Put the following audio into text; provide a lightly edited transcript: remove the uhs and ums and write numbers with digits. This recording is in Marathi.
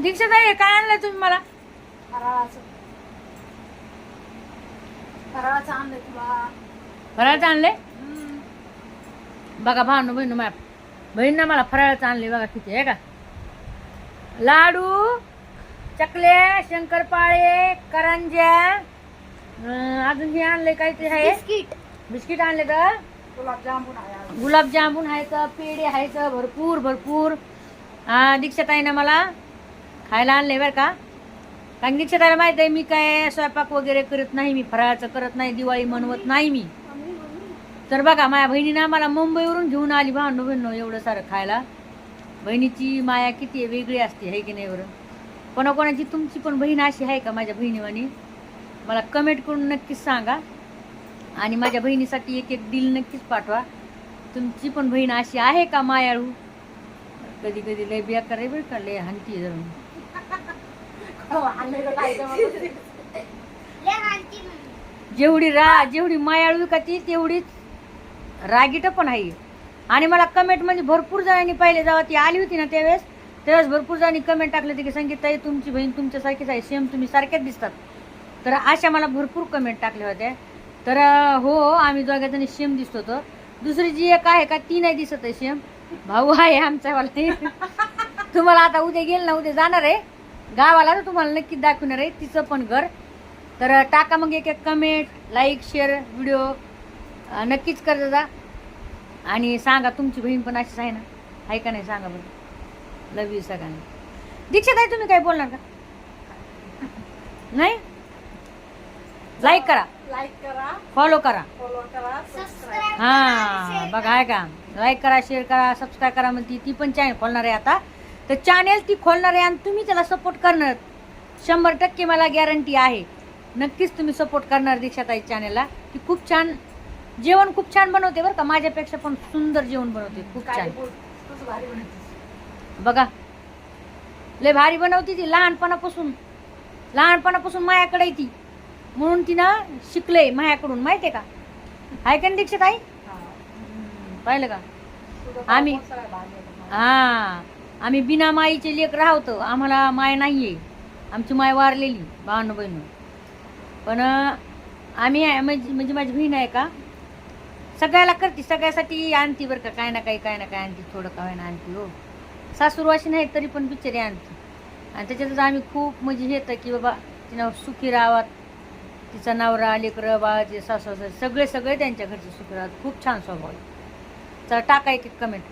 दीक्षा ताई काय आणलंय तुम्ही मला? फराळाचं आणलंय तुला. फराळाचं आणले? बघा भावनो बहिणू माझ्या बहीण मला फराळाचं आणले बघा किती आहे का. लाडू, चकले, शंकरपाळे, करंज्या, अजून हे आणले काय ते आहे बिस्किट आणले तर गुलाबजामुन आहेत, पेढे आहेत भरपूर भरपूर. दीक्षाताईनं मला खायला आणले बरं का. कारण दीक्षाताईला माहित आहे मी काय स्वयंपाक वगैरे करत नाही, मी फराळाचं करत नाही, दिवाळी मनवत नाही मी. तर बघा माझ्या बहिणीनं मला मुंबईवरून घेऊन आली भावनो बहिणो एवढं सारं खायला. बहिणीची माया किती आहे वेगळी असते आहे की नाही बरं. कोणाकोणाची तुमची पण बहीण अशी आहे का माझ्या बहिणीवानी मला कमेंट करून नक्कीच सांगा. आणि माझ्या बहिणीसाठी एक एक दिल नक्कीच पाठवा. तुमची पण बहीण अशी आहे का मायाळू. कधी कधी लय बिया करे बरं का लय हंती धरून. जेवढी मायाळू का ती तेवढीच रागीट पण आहे. आणि मला कमेंट म्हणजे भरपूर जणांनी पहिले जेव्हा ती आली होती ना त्यावेळेस भरपूर जणांनी कमेंट टाकले होते की संगीताई तुमची बहीण तुमच्यासारखीच आहे, सेम तुम्ही सारख्याच दिसतात. तर अशा मला भरपूर कमेंट टाकले होते. तर हो आम्ही दोघांजणी सेम दिसतो. तर दुसरी जी एक आहे का ती नाही दिसत आहे सेम. भाऊ आहे आमच्यावाला. तुम्हाला आता उद्या गेल ना उद्या जाणार आहे गावाला तर तुम्हाला नक्की दाखवणार आहे तिचं पण घर. तर टाका मग एक एक कमेंट, लाईक, शेअर व्हिडिओ नक्कीच करत जा. आणि सांगा तुमची बहीण पण अशीच आहे ना आहे का नाही सांगा बरं. लव यू सगळ्यांना. दीक्षाताई तुम्ही काय बोलणार का नाही? लाईक करा, फॉलो करा. हा बघा आहे का लाईक करा, शेअर करा, सबस्क्राईब करा. म्हणते ती पण चॅनल खोलणार आहे आता. तर चॅनल ती खोलणार आहे आणि तुम्ही त्याला सपोर्ट करणार 100% मला गॅरंटी आहे. नक्कीच तुम्ही सपोर्ट करणार दीक्षाताई चॅनलला. ती खूप छान जेवण खूप छान बनवते बरं का. माझ्यापेक्षा पण सुंदर जेवण बनवते खूप छान. बघा लय भारी बनवते ती. लहानपणापासून मायाकडे ती म्हणून तिनं शिकले माझ्याकडून माहितीये का. आहे का दीक्षाताई? पाहिलं का आम्ही बिना माईचे लेक राहतो. आम्हाला माय नाहीये, आमची माय वारलेली भावनो बहिण. पण आम्ही म्हणजे माझी बहीण आहे का सगळ्याला करते, सगळ्यासाठी आणती बरं का. काय ना काही आणती, थोडं काय ना आणती. हो सासूरवाशी नाही तरी पण बिचारी आणती. आणि त्याच्यातच आम्ही खूप म्हणजे येतं की बाबा तिनं सुखी राहावात. तिचा नवरा, लेकरं, बाळाचे, सासू सगळे त्यांच्या घरचे सुखी राहत. खूप छान स्वभाव आहे. चला टाका एक कमेंट.